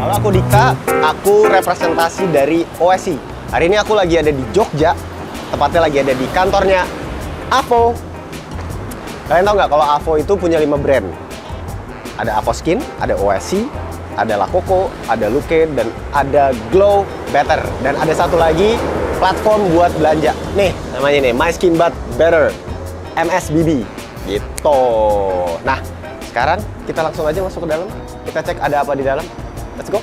Halo, aku Dika. Aku representasi dari OSI. Hari ini aku lagi ada di Jogja. Tepatnya lagi ada di kantornya Avo. Kalian tahu nggak kalau Avo itu punya 5 brand? Ada Avo Skin, ada OSI, ada La Coco, ada Luke, dan ada Glow Better. Dan ada satu lagi platform buat belanja. Nih, namanya nih, My Skin But Better, MSBB. Gitu. Nah, sekarang kita langsung aja masuk ke dalam. Kita cek ada apa di dalam. Let's go.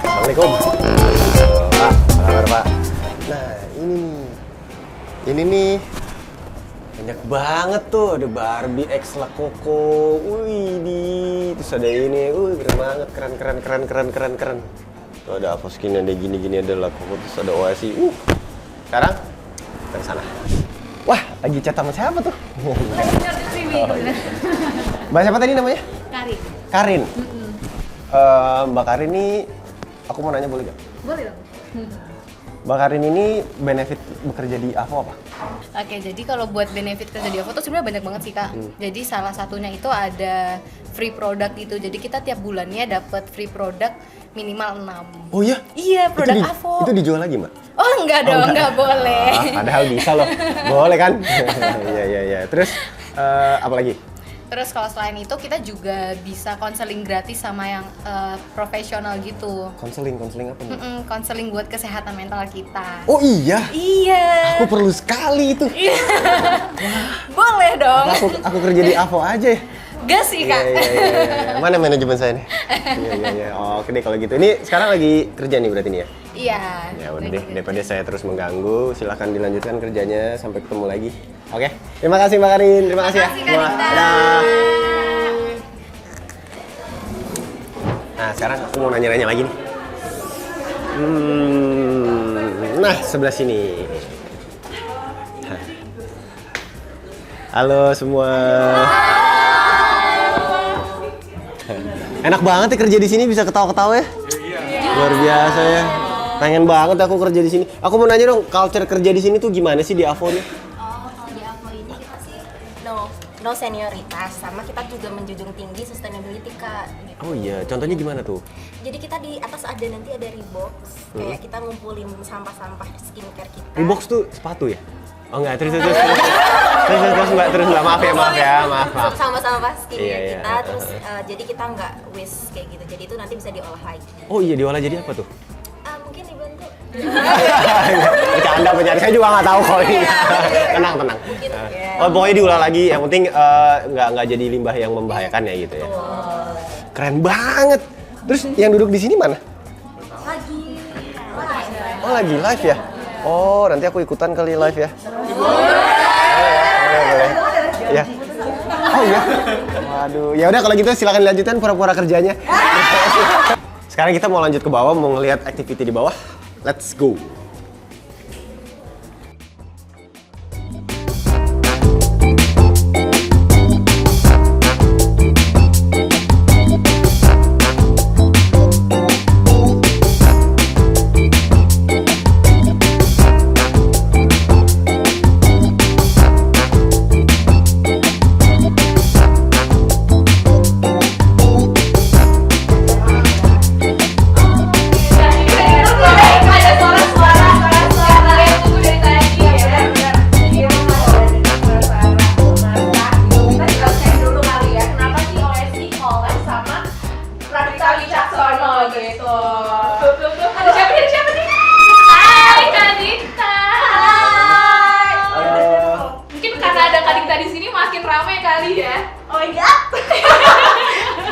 Assalamualaikum. Pak, apa kabar, Pak? Nah, ini nih. Banyak banget tuh, ada Barbie X La Coco. Wih, terus ada ini. Keren banget, keren. Tuh ada Avo Skin, ada gini, ada La Coco, terus ada OSI. Sekarang kita ke sana. Wah, lagi chat sama siapa tuh? Mbak siapa tadi namanya? Karin. Mbak Karin ini, aku mau nanya boleh gak? Boleh dong. Mbak Karin ini benefit bekerja di Avo apa? Oke, jadi kalau buat benefit kerja di Avo tuh sebenarnya banyak banget sih, Kak. Jadi salah satunya itu ada free product gitu. Jadi kita tiap bulannya dapat free product minimal 6. Oh iya? Iya, produk Avo. Itu dijual lagi, Mbak? Oh, enggak dong, enggak boleh. Padahal bisa loh. Boleh kan? Iya. Terus apa lagi? Terus kalau selain itu kita juga bisa konseling gratis sama yang profesional gitu. Konseling apa nih? Konseling buat kesehatan mental kita. Oh iya? Iya. Aku perlu sekali itu. Boleh dong. Aku kerja di Avo aja ya? Gas sih, Kak. Iya. Mana manajemen saya nih? Iya. Oke deh kalau gitu. Ini sekarang lagi kerja nih berarti nih ya? Iya. Ya udah deh, daripada saya terus mengganggu, silahkan dilanjutkan kerjanya sampai ketemu lagi. Oke? Terima kasih Mbak Karin, terima kasih ya. Dadah. Nah sekarang aku mau nanya-nanya lagi nih. Nah sebelah sini. Halo semua. Enak banget ya kerja di sini, bisa ketawa-ketawa ya. Luar biasa ya. Pengen banget aku kerja di sini. Aku mau nanya dong, culture kerja di sini tuh gimana sih di Avo nih? Kalau di Avo ini kita sih no senioritas, sama kita juga menjunjung tinggi sustainability, Kak. Gitu. Oh iya, contohnya gimana tuh? Jadi kita di atas nanti ada Reebox, kayak kita ngumpulin sampah-sampah skincare kita. Reeboks tuh sepatu ya? Oh enggak, terus Mbak, maaf ya, maaf. Sampah-sampah skincare Iya. kita, terus jadi kita nggak waste kayak gitu. Jadi itu nanti bisa diolah lagi. Oh iya, diolah jadi apa tuh? Mungkin dibantu. Bercanda, saya juga nggak tahu kok ini. Tenang. Mungkin, Oh pokoknya diolah lagi, yang penting nggak jadi limbah yang membahayakan ya gitu ya. Keren banget. Terus yang duduk di sini mana? Oh lagi live ya? Oh nanti aku ikutan kali live ya. Boleh. Ya. Oh iya. Waduh. Ya udah kalau gitu silakan dilanjutkan pura-pura kerjanya. Sekarang kita mau lanjut ke bawah, mau ngelihat activity di bawah. Let's go.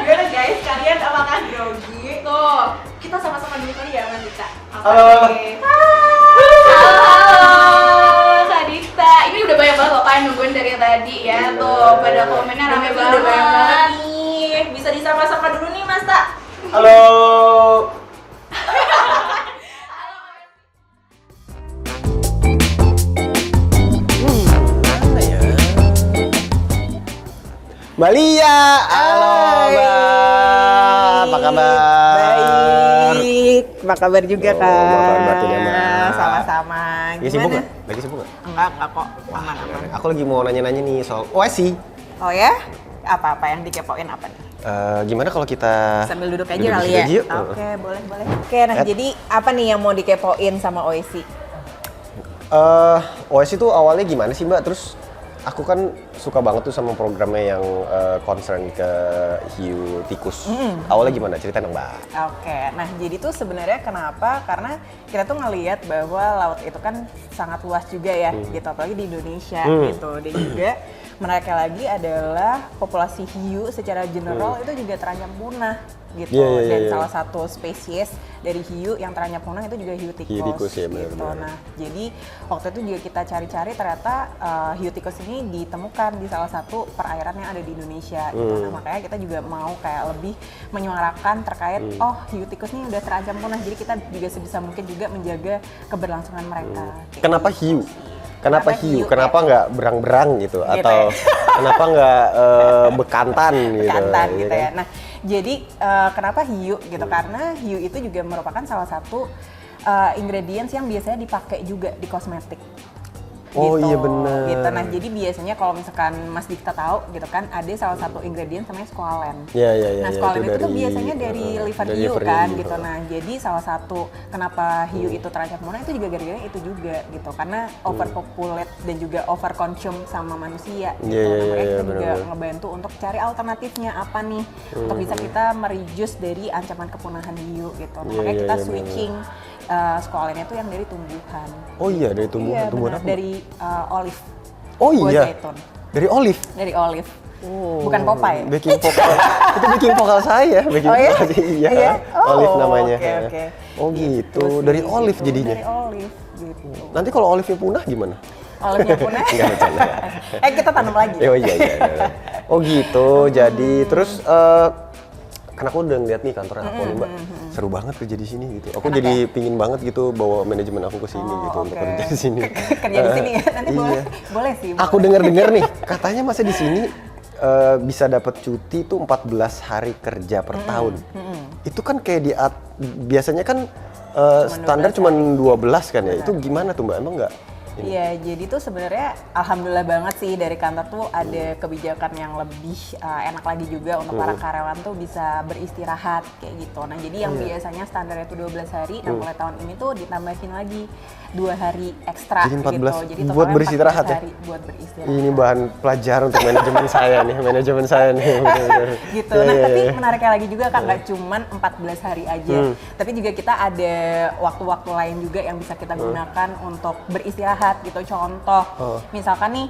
Gimana guys, kalian apakah grogi? Tuh, kita sama-sama dulu kali ya, Mandita. Halo. Halo, Kak Dita. Ini udah banyak banget loh kan nungguin dari tadi ya. Tuh, pada komennya rame banget. Udah banyak banget nih. Bisa disapa-sapa dulu nih, Mas Tak. Halo. Mana ya? Mbak Lia, halo Mbak, apa kabar? Baik, apa kabar juga Oh, Kak? apa kabar tuh, Mbak? Sama-sama. Lagi sibuk nggak? Lagi sibuk nggak? Enggak kok. Aman. Aku lagi mau nanya-nanya nih soal OSI. Oh ya? Apa-apa yang dikepoin apa nih? Gimana kalau kita Sambil duduk aja duduk kali di ya? sini yuk? Oke, boleh. Oke, nah jadi apa nih yang mau dikepoin sama OSI? OSI itu awalnya gimana sih Mbak? Terus aku kan suka banget tuh sama programnya yang concern ke hiu tikus. Awalnya gimana? Ceritain dong Mbak. Oke, nah jadi tuh sebenarnya kenapa? Karena kita tuh ngelihat bahwa laut itu kan sangat luas juga ya, gitu, apalagi di Indonesia gitu. Dan juga menarik lagi adalah populasi hiu secara general itu juga terancam punah gitu. Dan salah satu spesies dari hiu yang terancam punah itu juga hiu tikus. Hiu tikus ya, gitu. benar-benar. Nah, jadi waktu itu juga kita cari-cari ternyata hiu tikus ini ditemukan di salah satu perairan yang ada di Indonesia. Gitu. Nah, makanya kita juga mau kayak lebih menyuarakan terkait hiu tikus ini udah terancam punah. Jadi kita juga sebisa mungkin juga menjaga keberlangsungan mereka. Kayak Kenapa gitu hiu? sih. Kenapa hiu? hiu? Kenapa nggak berang-berang gitu? Atau kenapa nggak bekantan gitu? Bekantan gitu kan? ya. Nah, jadi kenapa hiu gitu? Karena hiu itu juga merupakan salah satu ingredients yang biasanya dipakai juga di kosmetik. Oh gitu, iya benar. Gitu. Nah, jadi biasanya kalau misalkan Mas Dikta tahu gitu kan, ada salah satu ingredient namanya squalene. Iya. Nah, squalene itu tuh biasanya dari liver dari hiu liver kan hiu. gitu. Nah, jadi salah satu kenapa hiu itu terancam punah itu juga gara-gara itu juga gitu. Karena overpopulate dan juga overconsume sama manusia gitu. Iya, Nah, makanya iya, kita juga benar-benar. ngebantu untuk cari alternatifnya apa nih untuk bisa kita mereduce dari ancaman kepunahan hiu gitu. Nah, Iya, makanya iya, kita iya, switching squalene itu yang dari tumbuhan. Oh iya, dari tumbuhan. Iya, Tumbuhan benar. apa? Dari olive. Oh Buah iya. zaitun. Dari olive. Dari olive. Bukan Popeye. Backing vokal. Itu backing vokal saya. Backing Oh iya? vokal sih, iya. Iya? Oh, Olive namanya. oke. Oh gitu. sih, Dari olive gitu. jadinya. Dari olive gitu. Nanti kalau olive-nya punah gimana? Olive-nya punah. Enggak bercanda. Kita tanam lagi. Oh iya. Oh gitu. Jadi terus kan aku udah ngeliat nih kantor aku nih Mbak, seru banget kerja di sini gitu. Aku jadi pingin banget gitu bawa manajemen aku ke sini gitu untuk oke. kerja di sini. Kerja di sini ya. Nanti Iya. boleh sih. Aku dengar-dengar nih, katanya masa di sini bisa dapat cuti tuh 14 hari kerja per tahun. Itu kan kayak biasanya kan standar cuma 12 kan ya. Itu gimana tuh Mbak? Emang nggak? Iya, jadi tuh sebenarnya alhamdulillah banget sih dari kantor tuh ada kebijakan yang lebih enak lagi juga untuk para karyawan tuh bisa beristirahat kayak gitu. Nah, jadi yang biasanya standarnya itu 12 hari, nah mulai tahun ini tuh ditambahin lagi 2 hari ekstra Jadi 14 gitu. Jadi buat totalnya beristirahat 14 ya? hari buat beristirahat. Ini bahan pelajaran untuk manajemen saya nih, bener-bener. Gitu. Iya, Nah, iya, tapi iya. menariknya lagi juga kan nggak cuman 14 hari aja, tapi juga kita ada waktu-waktu lain juga yang bisa kita gunakan untuk beristirahat gitu. Contoh, misalkan nih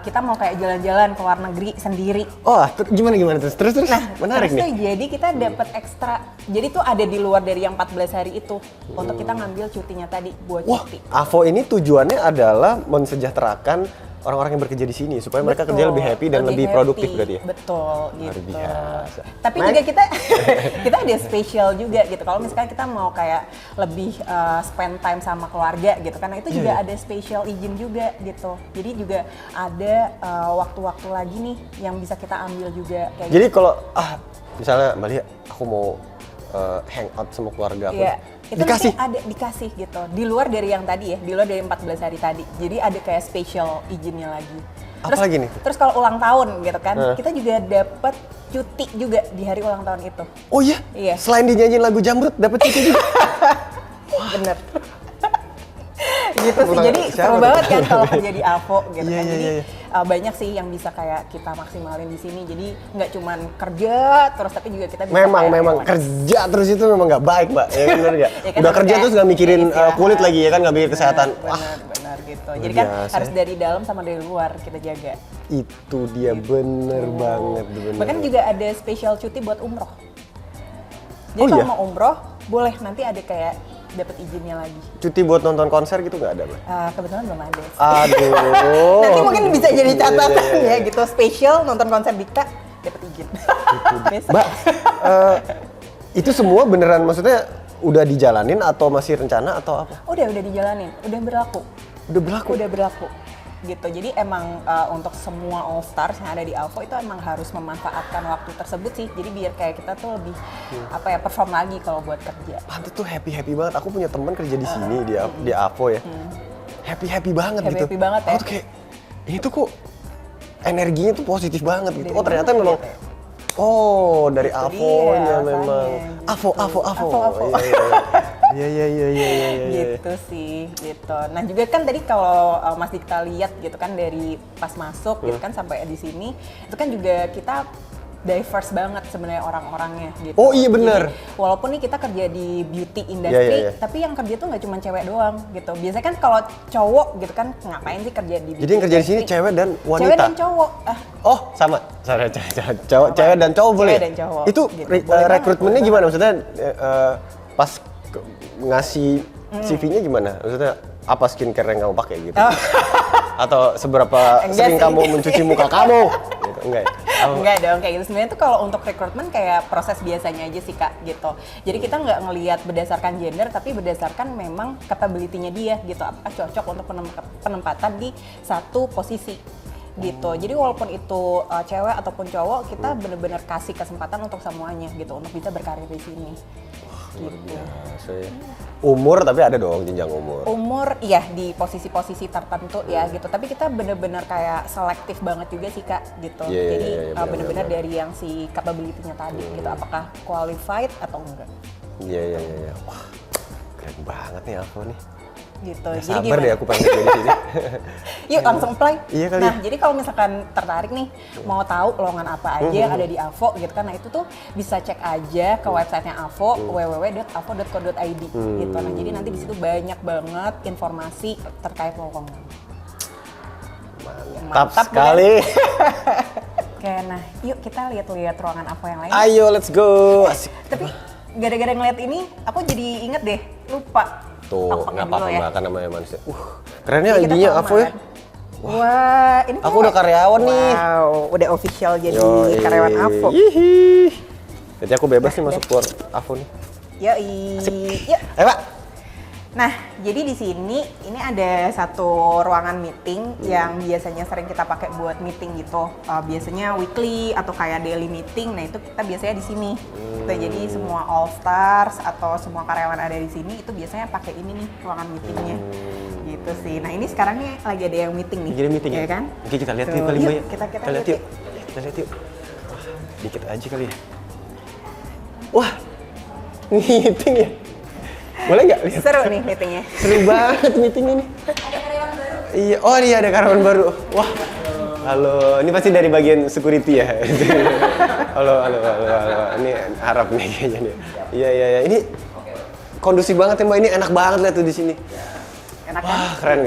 kita mau kayak jalan-jalan ke luar negeri sendiri. Oh, gimana terus? Nah, Menarik terus nih. tuh jadi kita dapat ekstra. Jadi tuh ada di luar dari yang 14 hari itu untuk kita ngambil cutinya tadi buat Wah, cuti. AVO ini tujuannya adalah mensejahterakan orang-orang yang bekerja di sini supaya mereka kerja lebih happy dan lebih produktif berarti ya. Betul Luar gitu. biasa. Tapi Next. juga kita ada spesial juga gitu. Kalau misalkan kita mau kayak lebih spend time sama keluarga gitu, karena itu juga ada special izin juga gitu. Jadi juga ada waktu-waktu lagi nih yang bisa kita ambil juga kayak Jadi kalau misalnya Mbak Lia, aku mau hangout sama keluarga aku. Iya, itu Dikasih. nanti ada dikasih gitu. Di luar dari yang tadi ya, di luar dari 14 hari tadi. Jadi ada kayak special izinnya lagi. Apa lagi nih? Terus kalau ulang tahun gitu kan, kita juga dapat cuti juga di hari ulang tahun itu. Oh iya? Iya. Selain dinyanyiin lagu Jamrut, dapat cuti juga. Bener. Gitu sih, Ulang- jadi siapa seru tuh? banget kan kalau kerja di AVO gitu Iya, kan. iya, Jadi iya. banyak sih yang bisa kayak kita maksimalin di sini. Jadi nggak cuman kerja terus, tapi juga kita bisa memang kayak kerja terus itu memang nggak baik Mbak, ya benar nggak? Ya kan, Udah kerja harus terus nggak mikirin istirahat. kulit lagi ya kan, nggak mikir kesehatan. Wah, Benar gitu. luar Jadi kan biasa harus ya. dari dalam sama dari luar kita jaga. itu dia bener banget. Bener. Bahkan juga ada spesial cuti buat umroh. Jadi Oh kalau iya? mau umroh, boleh nanti ada kayak dapat izinnya lagi. Cuti buat nonton konser gitu nggak ada Mbak? Kebetulan belum ada. Aduh. Nanti mungkin bisa jadi catatan Iya. ya gitu, spesial nonton konser Dikta dapat izin. Besok. Mbak, itu semua beneran maksudnya udah dijalanin atau masih rencana atau apa? Udah dijalanin, udah berlaku. Udah berlaku? Udah berlaku. Gitu. Jadi emang untuk semua All Stars yang ada di AVO itu emang harus memanfaatkan waktu tersebut sih. Jadi biar kayak kita tuh lebih perform lagi kalau buat kerja. Pantes tuh happy banget. Aku punya teman kerja di sini di AVO ya. Happy banget gitu. Happy banget ya. Aku tuh kayak ini tuh kok energinya tuh positif banget gitu. Oh ternyata mana memang gitu? dari Itu Avonya dia, memang. makanya. Avo. Iya. Gitu sih, gitu. Nah juga kan tadi kalau Mas Dikta lihat gitu kan dari pas masuk gitu kan sampai di sini, itu kan juga kita diverse banget sebenarnya orang-orangnya gitu. Oh iya bener. Jadi, walaupun nih kita kerja di beauty industry, Iya. tapi yang kerja tuh nggak cuma cewek doang gitu. Biasanya kan kalau cowok gitu kan ngapain sih kerja di beauty Jadi yang kerja di sini industry? cewek dan wanita. Cewek dan cowok. Oh sama. Sorry, cewek dan cowok boleh. Cewek dan cowok, Itu gitu. Boleh banget, rekrutmennya boleh gimana? Maksudnya pas ngasih CV-nya gimana? Maksudnya apa skincare yang kamu pakai gitu? Atau seberapa Enggak sering sih. kamu mencuci muka kamu? Gitu. Enggak. Enggak dong, kayak gitu. Sebenarnya tuh kalau untuk rekrutmen kayak proses biasanya aja sih Kak, gitu. Jadi kita nggak ngelihat berdasarkan gender, tapi berdasarkan memang capability-nya dia, gitu. Apakah cocok untuk penempatan di satu posisi, gitu. Jadi walaupun itu cewek ataupun cowok, kita bener-bener kasih kesempatan untuk semuanya, gitu, untuk bisa berkarir di sini. Luar biasa ya. Umur tapi ada dong jenjang umur. Umur iya di posisi-posisi tertentu ya gitu, tapi kita bener-bener kayak selektif banget juga sih Kak gitu. Iya, Jadi benar, bener-bener benar. dari yang si capability-nya tadi gitu, apakah qualified atau enggak Iya. Wah, keren banget nih Alvo nih. gitu. Nggak Jadi sabar deh aku pengen kerja di sini. Yuk langsung apply. Iya kali Nah ya. jadi kalau misalkan tertarik nih mau tahu lowongan apa aja yang ada di Avo gitu kan, nah itu tuh bisa cek aja ke websitenya Avo www.avo.co.id gitu. Nah jadi nanti di situ banyak banget informasi terkait lowongan. Mantap sekali. Oke, nah yuk kita lihat-lihat ruangan Avo yang lain. Ayo let's go. Asik. Tapi gara-gara ngeliat ini, aku jadi inget deh, lupa. Tuh, Aku pakai nggak dulu apa-apa ya. Mbak, kan namanya manusia. Kerennya Jadi kita ID-nya sama Avo ya. kan. Wah, ini Aku udah karyawan nih. Wow, udah official jadi Yoi. karyawan Avo. Yihih. Jadi aku bebas nih masuk keluar Avo nih. Yoi. Yuk. Ayo Pak. Nah, jadi di sini ini ada satu ruangan meeting yang biasanya sering kita pakai buat meeting gitu. Biasanya weekly atau kayak daily meeting. Nah, itu kita biasanya di sini. Gitu, jadi semua all stars atau semua karyawan ada di sini itu biasanya pakai ini nih ruangan meetingnya. Gitu sih. Nah, ini sekarang nih lagi ada yang meeting nih. Jadi meeting ya? kan? Oke, kita lihat Tuh, yuk kali yuk, Mbak ya. kita lihat lihat yuk. Kita lihat yuk. Wah, dikit aja kali ya. Wah, meeting ya. Boleh nggak lihat? Seru nih meetingnya. Seru banget meeting ini. Ada karyawan baru. Iya, oh iya ada karyawan baru. Wah, halo, ini pasti dari bagian security ya. halo. Ini Arab nih kayaknya nih. Iya. Ini kondusif banget ya Mbak. Ini enak banget lihat tuh di sini. Enak kan? Wah, keren.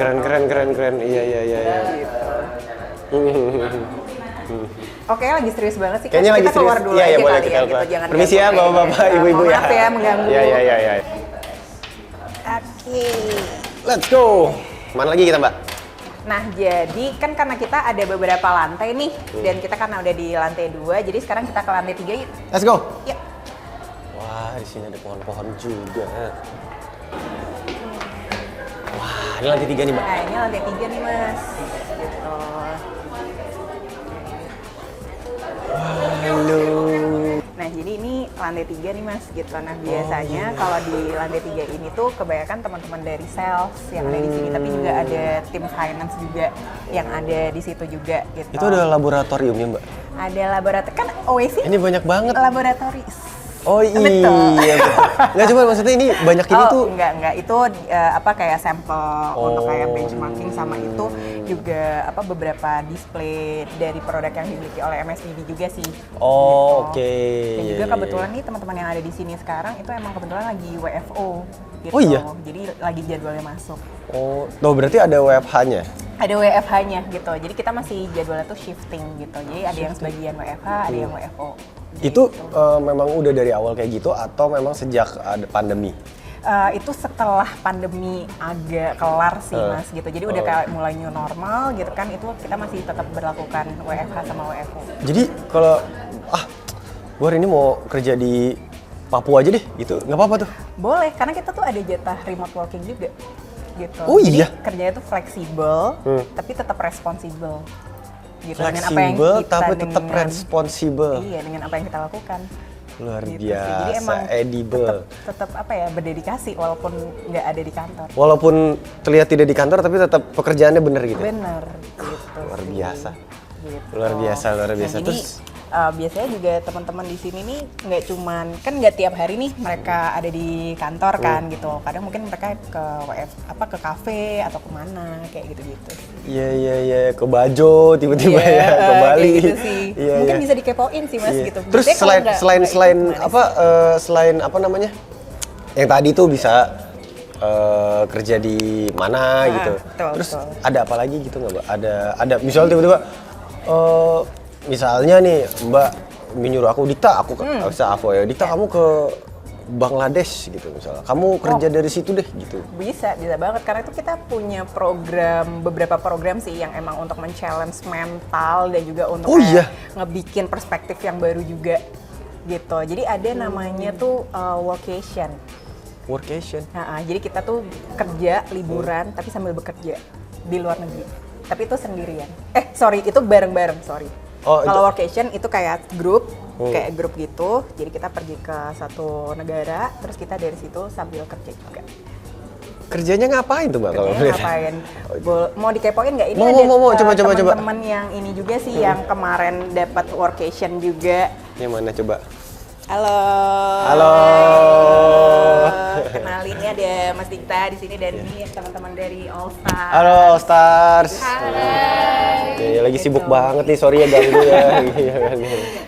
Iya. Oke, lagi serius banget sih. Kayaknya lagi kita keluar serius. dulu Iya, aja boleh kali kita ya, keluar. gitu. Jangan Permisi ya, ganggu bapak-bapak, kayaknya. ibu-ibu ya. Maaf ya mengganggu. Iya. Oke. Let's go. Mana lagi kita Mbak? Nah, jadi kan karena kita ada beberapa lantai nih, dan kita karena udah di lantai 2, jadi sekarang kita ke lantai 3 yuk. Let's go. Yuk. Wah, di sini ada pohon-pohon juga. Wah, ini lantai 3 nih Mbak. Nah, ini lantai 3 nih, Mas. Gitu. Halo. Nah, jadi ini lantai 3 nih, Mas, gitu. Nah, biasanya kalau di lantai 3 ini tuh kebanyakan teman-teman dari sales yang ada di sini, tapi juga ada tim finance juga yang ada di situ juga, gitu. Itu ada laboratoriumnya Mbak? Ada laboratorium, kan OEC Ini banyak banget. laboratoris. Oh Betul. iya betul. Nggak cuma maksudnya ini banyak ini tuh. enggak itu apa kayak sampel untuk kayak benchmarking, sama itu juga apa beberapa display dari produk yang dimiliki oleh MSDB juga sih. Oh, gitu. oke. Dan juga Iya, kebetulan nih teman-teman yang ada di sini sekarang itu emang kebetulan lagi WFO gitu. Oh, iya? Jadi lagi jadwalnya masuk. Oh, berarti ada WFH-nya? Ada WFH-nya gitu. Jadi kita masih jadwalnya tuh shifting gitu. Jadi ada yang sebagian WFH, ada yang WFO. Itu memang udah dari awal kayak gitu atau memang sejak ada pandemi? Itu setelah pandemi agak kelar sih Mas gitu. Jadi udah kayak mulai new normal gitu kan, itu kita masih tetap berlakukan WFH sama WFO. Jadi kalau gue hari ini mau kerja di Papua aja deh gitu, nggak apa-apa tuh? Boleh, karena kita tuh ada jatah remote working juga gitu. Oh iya? Jadi kerjanya tuh fleksibel, tapi tetap responsibel. Gitu. Fleksibel tapi tetap responsibel. Iya, dengan apa yang kita lakukan. Luar Gitu sih. Jadi biasa, emang edible. tetap apa ya, berdedikasi walaupun nggak ada di kantor. Walaupun terlihat tidak di kantor tapi tetap pekerjaannya bener gitu? Bener gitu. Luar sih. biasa. gitu. Luar biasa. Nah, jadi Terus biasanya juga teman-teman di sini nih nggak cuman kan nggak tiap hari nih mereka ada di kantor kan gitu. Kadang mungkin mereka ke kafe atau kemana kayak gitu-gitu. iya ke Bajo tiba-tiba Iya, ya ke Bali. kayak gitu sih. Iya, Mungkin iya. bisa dikepoin sih Mas Iya. gitu. Terus Biasanya kalau selain nggak selain apa namanya? Yang tadi tuh bisa kerja di mana gitu. betul, Terus betul. ada apa lagi gitu nggak, Mbak? Ada misalnya tiba-tiba misalnya nih Mbak menyuruh aku Dita, aku bisa Avo ya. Dita kamu ke Bangladesh gitu misalnya. Kamu kerja dari situ deh gitu. Bisa banget karena itu kita punya beberapa program sih yang emang untuk men-challenge mental dan juga untuk Oh, iya? ngebikin perspektif yang baru juga gitu. Jadi ada namanya tuh workation. Workation. Jadi kita tuh kerja liburan tapi sambil bekerja di luar negeri. Tapi itu sendirian. Itu bareng-bareng, sorry. Oh, Kalau itu- workation itu kayak grup gitu. Jadi kita pergi ke satu negara, terus kita dari situ sambil kerja juga. Kerjanya ngapain tuh Mbak kalau Kerjanya boleh? ngapain? Mau dikepoin nggak? Ini Mau, ada coba. teman-teman yang ini juga sih yang kemarin dapat workation juga. Yang mana coba? Halo. Halo. Kenalin ini ada Mas Dikta di sini dan ini teman-teman dari All Star. Halo All Stars. Ya, lagi sibuk banget nih, sorry ya ganggu ya.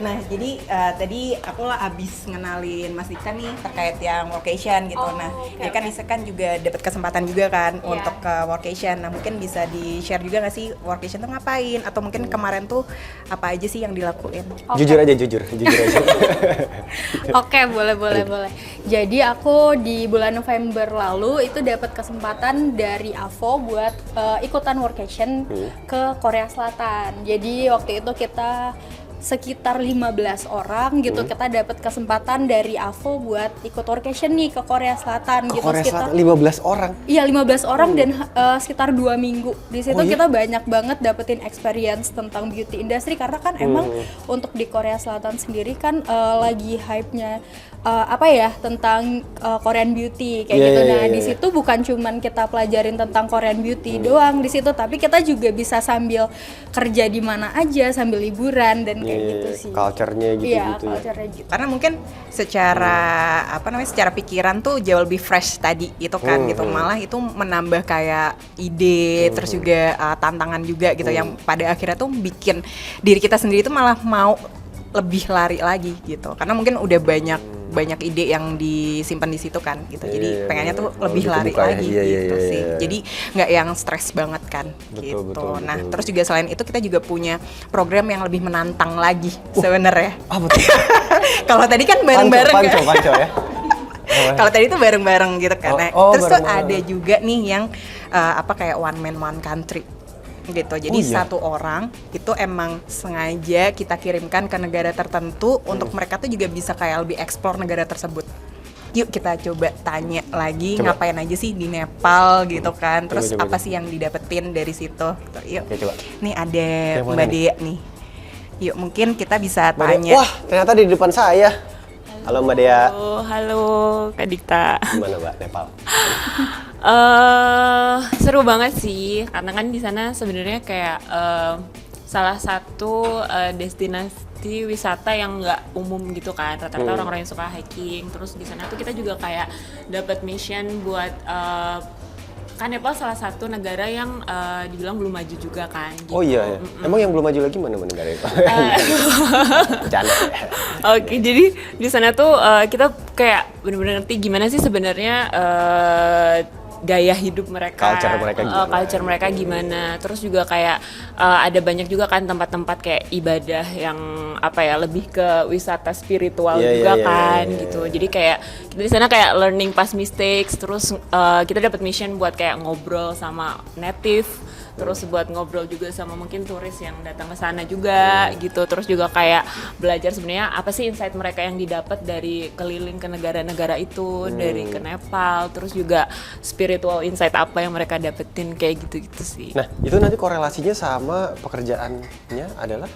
Nah, jadi tadi aku lah abis ngenalin Mas Dikta nih terkait yang workation gitu. Dia kan Nisa kan juga dapat kesempatan juga kan untuk ke workation. Nah, mungkin bisa di-share juga nggak sih workation tuh ngapain? Atau mungkin kemarin tuh apa aja sih yang dilakuin? Jujur aja. Oke, boleh. Jadi aku di bulan November lalu itu dapat kesempatan dari AVO buat ikutan workation ke Korea Selatan. Jadi waktu itu kita sekitar 15 orang gitu, kita dapat kesempatan dari AVO buat ikut workation nih ke Korea Selatan Ke gitu. Korea Sekitar Selatan 15 orang. Iya, 15 orang dan sekitar 2 minggu. Di situ Oh, iya? kita banyak banget dapetin experience tentang beauty industry karena kan emang untuk di Korea Selatan sendiri kan lagi hype-nya tentang Korean beauty kayak Iya, gitu. iya, Nah, iya, di iya. situ bukan cuman kita pelajarin tentang Korean beauty doang di situ, tapi kita juga bisa sambil kerja di mana aja sambil liburan dan kayak gitu sih. Culture-nya gitu Iya, ya. culture-nya gitu. Karena mungkin secara secara pikiran tuh jauh lebih fresh tadi itu kan gitu. Malah itu menambah kayak ide terus juga tantangan juga gitu yang pada akhirnya tuh bikin diri kita sendiri tuh malah mau lebih lari lagi gitu. Karena mungkin udah banyak ide yang disimpan di situ kan gitu. Jadi Iya, pengennya tuh bener. lebih Lebih lari kebuka ya. lagi Iya, gitu iya, sih. iya. Jadi nggak yang stres banget kan gitu. betul, Nah, betul. terus juga selain itu kita juga punya program yang lebih menantang lagi sebenarnya. Ah, betul. Kalau tadi kan bareng-bareng kan? Panco ya. Kalau tadi itu bareng-bareng gitu kan. Nah, Oh, terus tuh bareng-bareng. ada juga nih yang kayak one man one country gitu. Jadi Oh, iya? satu orang itu emang sengaja kita kirimkan ke negara tertentu untuk mereka tuh juga bisa kayak lebih explore negara tersebut. Yuk kita coba tanya lagi Coba. ngapain aja sih di Nepal gitu kan. Terus Coba. apa sih yang didapetin dari situ? Gitu. Yuk. Oke, coba. Nih ada Yang mana Mbak nih? Dea nih. Yuk mungkin kita bisa Mbak Dea. tanya. Wah, ternyata di depan saya. Halo Mbak Dea. Halo Kak Dikta. Gimana Mbak Nepal? Seru banget sih, karena kan di sana sebenarnya kayak salah satu destinasi wisata yang nggak umum gitu kan. Rata-rata orang-orang yang suka hiking. Terus di sana tuh kita juga kayak dapat mission buat kan Nepal salah satu negara yang dibilang belum maju juga kan. Gitu. Oh iya, ya. Emang yang belum maju lagi mana negara itu? Bercanda. Oke, jadi di sana tuh kita kayak benar-benar ngerti gimana sih sebenarnya gaya hidup mereka, Culture mereka gimana. culture mereka gimana. Terus juga kayak ada banyak juga kan tempat-tempat kayak ibadah yang lebih ke wisata spiritual Iya, juga iya, iya, kan iya, iya. gitu. Jadi kayak kita di sana kayak learning past mistakes. Terus kita dapat mission buat kayak ngobrol sama native. Terus buat ngobrol juga sama mungkin turis yang datang ke sana juga gitu. Terus juga kayak belajar sebenarnya apa sih insight mereka yang didapat dari keliling ke negara-negara itu, dari ke Nepal. Terus juga spiritual insight apa yang mereka dapetin kayak gitu-gitu sih. Nah, itu nanti korelasinya sama pekerjaannya adalah?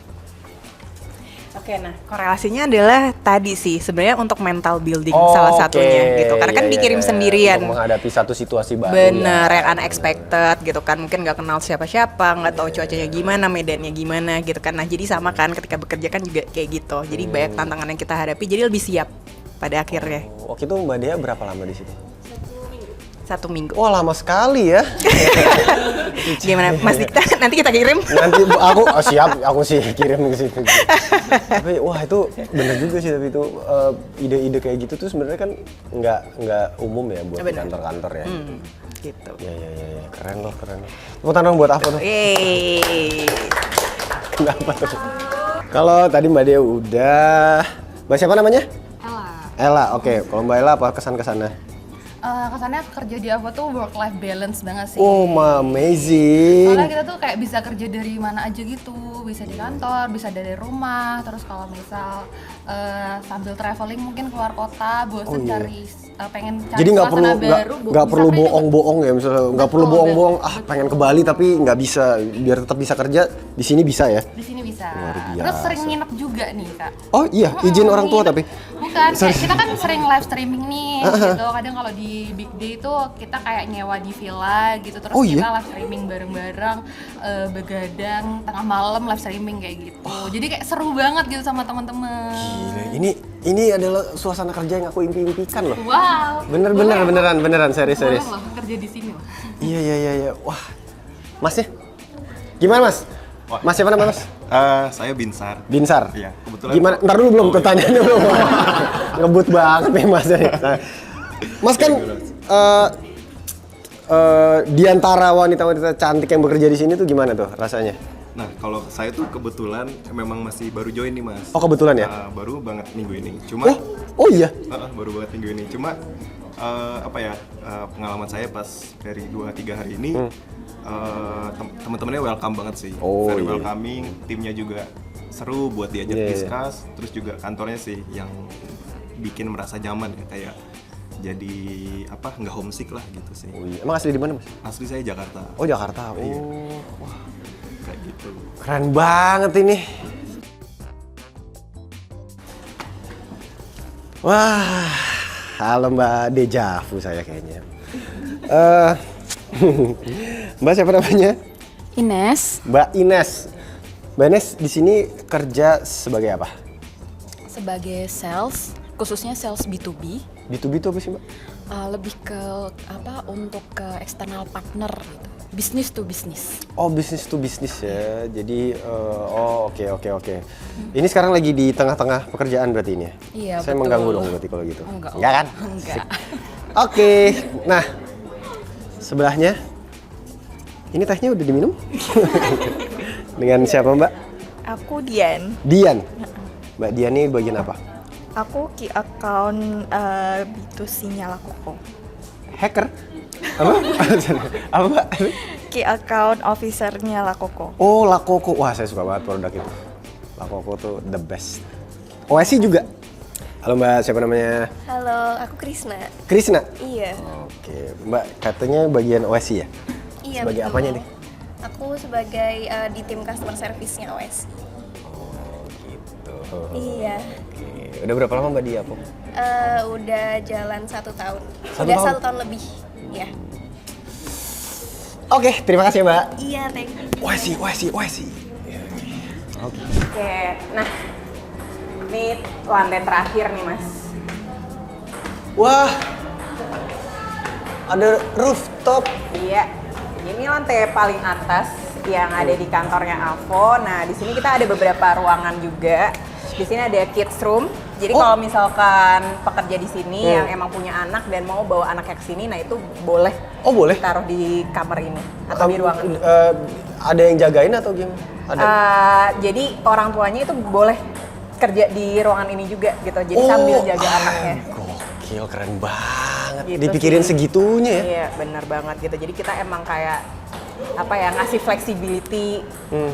Oke, nah korelasinya adalah tadi sih sebenarnya untuk mental building Oh, salah satunya oke. gitu. Karena kan Iya, dikirim iya, sendirian. untuk menghadapi satu situasi baru. Bener, ya. yang unexpected gitu kan. Mungkin nggak kenal siapa-siapa, nggak tahu cuacanya gimana, medannya gimana gitu kan. Nah jadi sama kan ketika bekerja kan juga kayak gitu. Jadi banyak tantangan yang kita hadapi, jadi lebih siap pada akhirnya. Waktu itu Mbak Dea berapa lama di situ? 1 minggu. Wah, lama sekali ya. Gimana Mas Dikta? Nanti kita kirim. Nanti aku siap, aku sih kirim ke situ. Tapi wah itu bener juga sih, tapi itu ide-ide kayak gitu tuh sebenarnya kan nggak umum ya buat di Bener. kantor-kantor ya. Gitu. Ya, keren loh. Tepuk tangan buat apa tuh? Yeay. Kenapa tuh? Kalau tadi Mbak Dea udah, Mbak siapa namanya? Ella, oke. Kalau Mbak Ella apa kesan-kesannya? Kesannya kerja di Avo tuh work life balance banget sih. Oh, amazing. Soalnya kita tuh kayak bisa kerja dari mana aja gitu, bisa di kantor, bisa dari rumah. Terus kalau misal sambil traveling mungkin keluar kota, bosen cari pengen cari Jadi nggak perlu suasana baru, nggak bisa perlu kerja. bohong-bohong ya, misalnya nggak perlu Betul, bohong-bohong. Pengen ke Bali tapi nggak bisa, biar tetap bisa kerja di sini bisa ya. Di sini bisa. Luar biasa. Terus sering nginep juga nih kak. Oh iya, izin orang tua tapi. Bukan, kayak kita kan sering live streaming nih gitu. Kadang kalau di big day itu kita kayak nyewa di villa gitu. Terus Oh, iya? kita live streaming bareng-bareng, begadang tengah malam live streaming kayak gitu. Jadi kayak seru banget gitu sama teman-teman. Gila, ini adalah suasana kerja yang aku impi-impikan loh. Wow. Beneran serius. Boleh loh kerja di sini loh. Iya. Wah, Masnya? Gimana Mas? Mas siapa namanya Mas? Saya Binsar. Binsar. Iya, kebetulan. Gimana? Ntar dulu belum pertanyaannya belum. Ngebut banget nih Mas. Mas kan di antara wanita-wanita cantik yang bekerja di sini tuh gimana tuh rasanya? Nah, kalau saya tuh kebetulan memang masih baru join nih, Mas. Oh, kebetulan ya? Baru banget minggu ini. Cuma Oh iya. baru banget minggu ini. Cuma pengalaman saya pas dari 2-3 hari ini teman-temannya welcome banget sih. Oh, Very iya. welcoming, timnya juga seru buat diajak Iya, iya. discuss, terus juga kantornya sih yang bikin merasa nyaman ya, kayak jadi nggak homesick lah gitu sih. Oh iya. Emang asli di mana Mas? Asli saya Jakarta. Oh Jakarta. Iya. Oh, wah, Kayak gitu. keren banget ini. Wah, halo Mbak Dejavu saya kayaknya. Mbak siapa namanya? Ines, Mbak Ines. Mbak Ines di sini kerja sebagai apa? Sebagai sales, khususnya sales B2B, B2B itu apa sih Mbak? lebih ke untuk ke external partner gitu, business to business. Oh, business to business ya. Jadi, oke. Ini sekarang lagi di tengah-tengah pekerjaan berarti ini ya? Iya, Saya betul. mengganggu dong berarti kalau gitu? Enggak kan? enggak. Oke, nah sebelahnya ini tehnya udah diminum? Dengan siapa Mbak? Aku Dian. Dian. Mbak Dian ini bagian apa? Aku key account B2C-nya Lakoko. Hacker? Apa? Apa Mbak? Key account officer-nya Lakoko. Oh, Lakoko. Wah, saya suka banget produk itu. Lakoko tuh the best. OSI juga? Halo Mbak, siapa namanya? Halo, aku Krisna. Krisna? Iya. Oke, Mbak katanya bagian OSI ya? Iya, Sebagai betul. apanya nih? Aku sebagai di tim customer service-nya OS. Oh gitu. Iya. Oke, udah berapa lama Mbak di Apo? Udah jalan 1 tahun. Satu Udah tahun? 1 tahun lebih. Ya. Oke, terima kasih Mbak. Iya, thank you. OSI. Oke. Oke, nah ini lantai terakhir nih Mas. Wah, ada rooftop. Iya, ini lantai paling atas yang ada di kantornya Avo. Nah, di sini kita ada beberapa ruangan juga. Di sini ada kids room. Jadi kalau misalkan pekerja di sini yang emang punya anak dan mau bawa anaknya ke sini, nah itu boleh. Oh boleh? Taruh di kamar ini atau di ruangan ini. Ada yang jagain atau gimana? Ada. Jadi orang tuanya itu boleh kerja di ruangan ini juga gitu. Jadi sambil jaga anaknya. Gokil, keren banget. Gitu Dipikirin sih. segitunya ya? Iya, benar banget gitu. Jadi kita emang kayak ngasih flexibility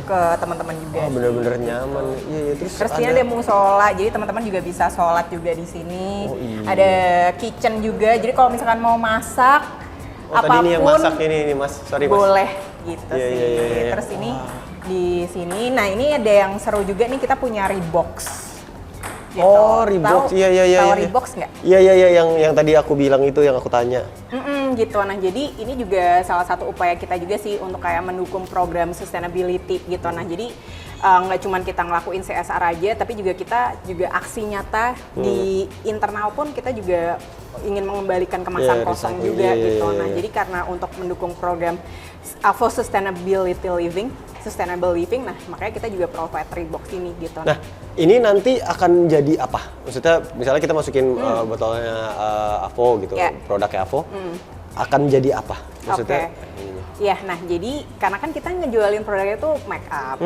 ke teman-teman juga. Oh, bener-bener nyaman. Iya, Terus dia ada musola, jadi teman-teman juga bisa sholat juga di sini. Oh, iya. Ada kitchen juga, jadi kalau misalkan mau masak Oh, tadi apapun ini yang masak ini Mas. Sorry Mas. boleh gitu Iya, sih. iya. Terus ini di sini. Nah ini ada yang seru juga nih, kita punya Reeboks. Gitu. Oh, Reeboks. Iya. Tahu Reeboks nggak? Iya, yang tadi aku bilang itu yang aku tanya. Gitu. Nah, jadi ini juga salah satu upaya kita juga sih untuk kayak mendukung program sustainability gitu. Nah, jadi nggak cuman kita ngelakuin CSR aja, tapi juga kita juga aksi nyata di internal pun kita juga ingin mengembalikan kemasan kosong juga gitu. Nah, jadi karena untuk mendukung program AVO Sustainable Living, nah makanya kita juga provide Reeboks ini gitu. Nah, ini nanti akan jadi apa? Maksudnya misalnya kita masukin botolnya AVO gitu, produknya AVO, akan jadi apa? Maksudnya? Ya, nah jadi karena kan kita ngejualin produknya tuh make up,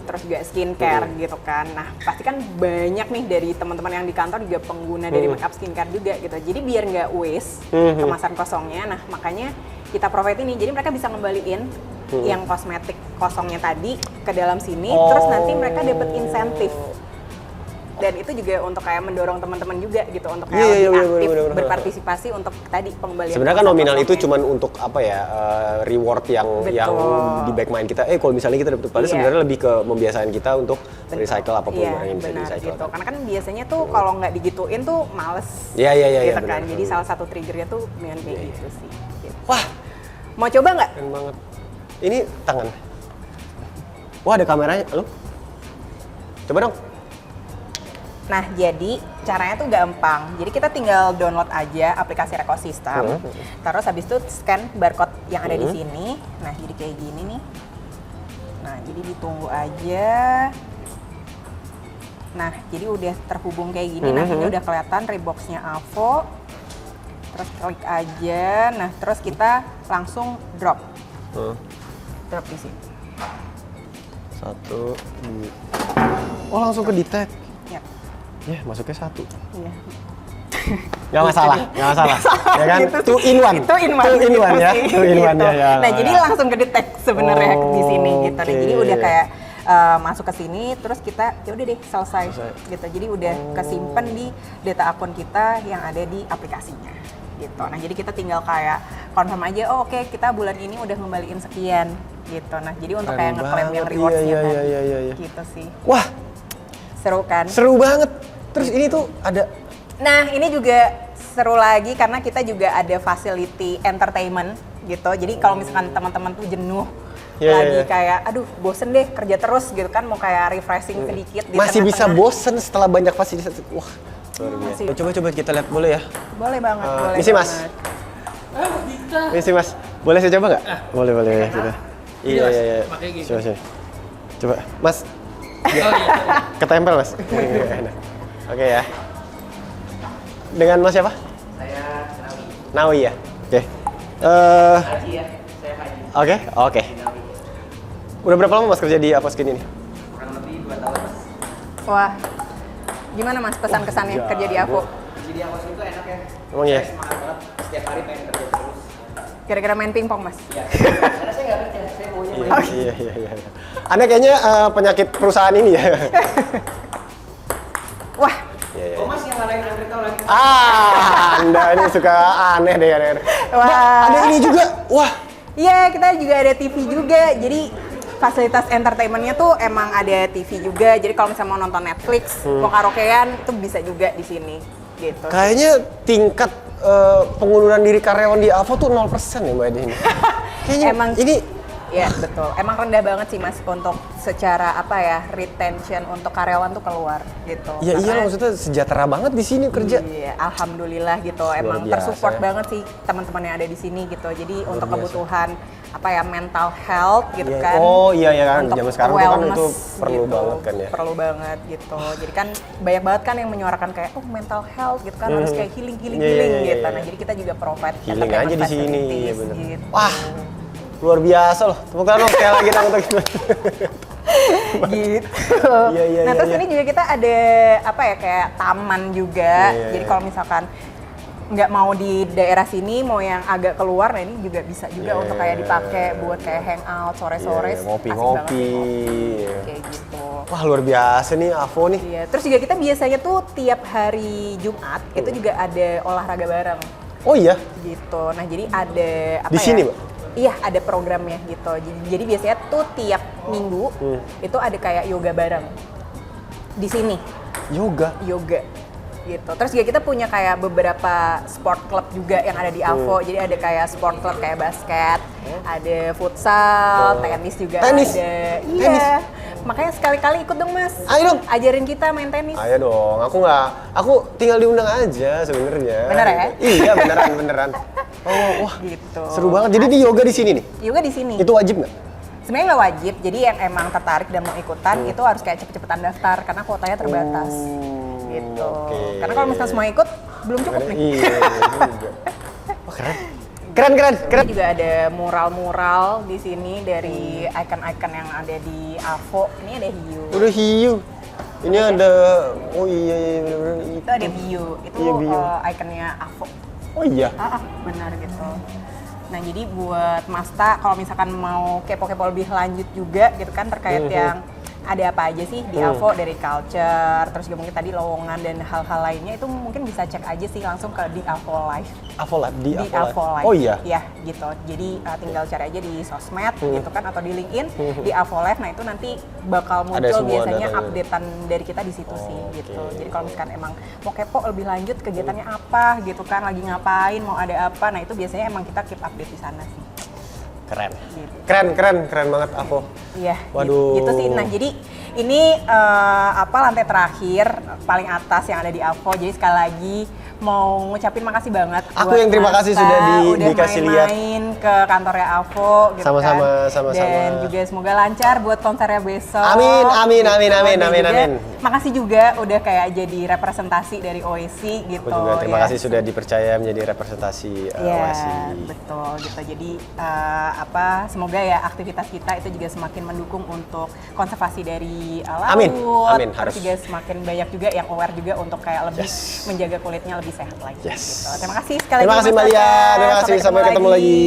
terus juga skincare gitu kan. Nah pasti kan banyak nih dari teman-teman yang di kantor juga pengguna dari make up skincare juga gitu. Jadi biar nggak waste kemasan kosongnya, nah makanya kita provide ini. Jadi mereka bisa ngembaliin yang kosmetik kosongnya tadi ke dalam sini, terus nanti mereka dapat insentif. Dan itu juga untuk kayak mendorong teman-teman juga gitu untuk kayak lebih aktif berpartisipasi untuk tadi pengembalian. Sebenarnya kan nominal itu cuman untuk apa ya, reward yang di back mind kita. Kalau misalnya kita dapat padahal sebenarnya lebih ke membiasakan kita untuk recycle apapun yang bisa di-recycle. Gitu. Karena kan biasanya tuh kalau nggak digituin tuh males. Iya, gitu kan. Jadi salah satu triggernya tuh dengan kayak gitu sih. Gitu. Wah, mau coba nggak? Keren banget. Ini tangan. Wah, ada kameranya. Halo? Coba dong. Nah, jadi caranya tuh gampang. Jadi kita tinggal download aja aplikasi Rekosistem. Terus habis itu scan barcode yang ada di sini. Nah, jadi kayak gini nih. Nah, jadi ditunggu aja. Nah, jadi udah terhubung kayak gini. Nah, ini udah kelihatan Reeboksnya AVO. Terus klik aja. Nah, terus kita langsung drop. Drop di sini. 1, 2. Oh, langsung ke detect. Ya. Ya, masuknya 1. Iya. Gak masalah. Ya kan? Gitu. Two in one Itu in one ya. sih, Two in one gitu. ya. Nah, jadi langsung ke detect sebenarnya di sini gitu. Nah, jadi udah kayak masuk ke sini, terus kita ya udah deh selesai gitu. Jadi udah kesimpan di data akun kita yang ada di aplikasinya gitu. Nah, jadi kita tinggal kayak confirm aja, oh oke, kita bulan ini udah ngembaliin sekian gitu. Nah, jadi untuk kayak ngeklaim yang rewards-nya tadi gitu sih. Wah, seru kan? Seru banget. Terus ini tuh ada. Nah, ini juga seru lagi karena kita juga ada facility entertainment gitu. Jadi kalau misalkan teman-teman tuh jenuh kayak aduh bosen deh kerja terus gitu kan, mau kayak refreshing sedikit di masih bisa tengah-tengah. bosen setelah banyak fasilitas. Wah, luar biasa. Coba kita lihat boleh ya? Boleh banget, boleh. Misi Mas. Misi Mas. Boleh saya coba nggak? Boleh ya kita. Iya. Coba Mas. Ketempel Mas. Oke ya. Dengan Mas siapa? Saya Nawi ya. Oke. Haji ya, saya Haji. Oke. Udah berapa lama Mas kerja di Avos Skin ini? Kurang lebih 2 tahun Mas. Wah, gimana Mas pesan-kesannya kerja di Avo? Kerja di Avos itu enak ya. Emang ya? Saya semangat banget, setiap hari pengen kerja terus. Gara-gara main pingpong Mas? Iya, karena saya nggak kerja, saya maunya main. Iya. Anda kayaknya penyakit perusahaan ini ya? Wah. Oh Mas yang ngalahin Andre tau lagi. Anda ini suka aneh deh. Wah. Ada ini juga. Wah. Iya, kita juga ada TV juga. Jadi fasilitas entertainmentnya tuh emang ada TV juga. Jadi kalau misalnya mau nonton Netflix, mau karaokean, itu bisa juga di sini. Gitu. Kayaknya tingkat pengunduran diri karyawan di Avo tuh 0% ya Mbak Edi ini. Kayaknya emang ini. Ya betul, emang rendah banget sih Mas untuk secara retention untuk karyawan tuh keluar gitu. Ya iya, maksudnya sejahtera banget di sini kerja. Iya, alhamdulillah gitu. Emang tersupport banget sih teman-teman yang ada di sini gitu. Jadi untuk kebutuhan mental health gitu kan. Oh iya kan, zaman sekarang tuh kan itu perlu gitu. banget kan ya. Perlu banget gitu. Jadi kan banyak banget kan yang menyuarakan kayak mental health gitu kan harus kayak healing gitu. Nah, jadi kita juga provide healing aja di sini. Iya benar. Gitu. Wah. Luar biasa loh, tepuk tangan sekali lagi gitu. Iya. Nah terus ini juga kita ada kayak taman juga. Jadi kalau misalkan nggak mau di daerah sini, mau yang agak keluar, nah ini juga bisa juga untuk kayak dipakai buat kayak hangout sore-sore, ngopi-ngopi. Kayak gitu. Wah luar biasa nih Avo nih. Iya. Terus juga kita biasanya tuh tiap hari Jumat itu juga ada olahraga bareng. Oh iya. Gitu. Nah jadi ada di sini Mbak? Iya, ada programnya gitu. Jadi biasanya tuh tiap Minggu itu ada kayak yoga bareng di sini. Yoga. Gitu. Terus juga kita punya kayak beberapa sport club juga yang ada di AVO. Jadi ada kayak sport club kayak basket, ada futsal, tenis juga Tenis? ada. Tenis? Iya. Makanya sekali-kali ikut dong Mas. Ayo dong. Ajarin kita main tenis. Ayo dong, aku tinggal diundang aja sebenarnya. Bener ya? Iya beneran. Oh, wah, Gitu. seru banget. Jadi di yoga di sini nih? Yoga di sini. Itu wajib nggak? Sebenarnya nggak wajib. Jadi yang emang tertarik dan mau ikutan itu harus kayak cepet-cepetan daftar karena kuotanya terbatas. Gitu. oke. Karena kalau misalnya semua ikut belum cukup nih. Iya juga. Wah, keren. Kita juga ada mural-mural di sini dari icon-icon yang ada di AVO. Ini ada hiu. Udah hiu. Ini ada, oh iya bener-bener Itu ada hiu. Itu Iya, hiu. ikonnya AVO. Oh iya. Benar gitu. Nah jadi buat Masta kalau misalkan mau kepo-kepo lebih lanjut juga gitu kan terkait yang ada apa aja sih di AVO dari culture, terus juga mungkin tadi lowongan dan hal-hal lainnya itu mungkin bisa cek aja sih langsung ke di AVO Live. AVO Live di AVO Live. Oh iya. Ya gitu. Jadi tinggal cari aja di sosmed gitu kan atau di LinkedIn di AVO Live. Nah itu nanti bakal Ada muncul semua biasanya datanya. updatean dari kita di situ sih gitu. Jadi kalau misalkan emang mau kepo lebih lanjut kegiatannya apa gitu kan, lagi ngapain, mau ada apa, nah itu biasanya emang kita keep update di sana sih. Keren. Gitu. Keren banget AVO. Iya, Waduh. gitu sih. Nah, jadi ini lantai terakhir paling atas yang ada di AVO. Jadi sekali lagi mau ngucapin makasih banget. Aku buat yang terima kasih Masta, sudah udah dikasih lihat. main ke kantornya AVO gitu Sama-sama, kan. sama-sama. Dan juga semoga lancar buat konsernya besok. Amin. Dan juga makasih juga udah kayak jadi representasi dari OEC gitu. Aku juga terima ya. kasih sudah dipercaya menjadi representasi Iya, OSI. betul gitu. Jadi semoga ya aktivitas kita itu juga semakin mendukung untuk konservasi dari laut. Amin, Terus harus. juga semakin banyak juga yang aware juga untuk kayak lebih menjaga kulitnya lebih sehat lagi. Yes. Gitu. Terima kasih sekali Terima lagi. kasih Mas Malia, Tata. terima kasih, sampai ketemu lagi.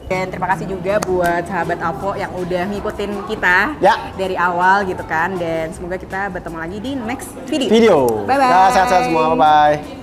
Dan terima kasih juga buat sahabat AVO yang udah ngikutin kita Ya. dari awal gitu kan. Dan semoga kita bertemu lagi di next video. Video. Bye bye. Ya, sehat-sehat semua, bye-bye.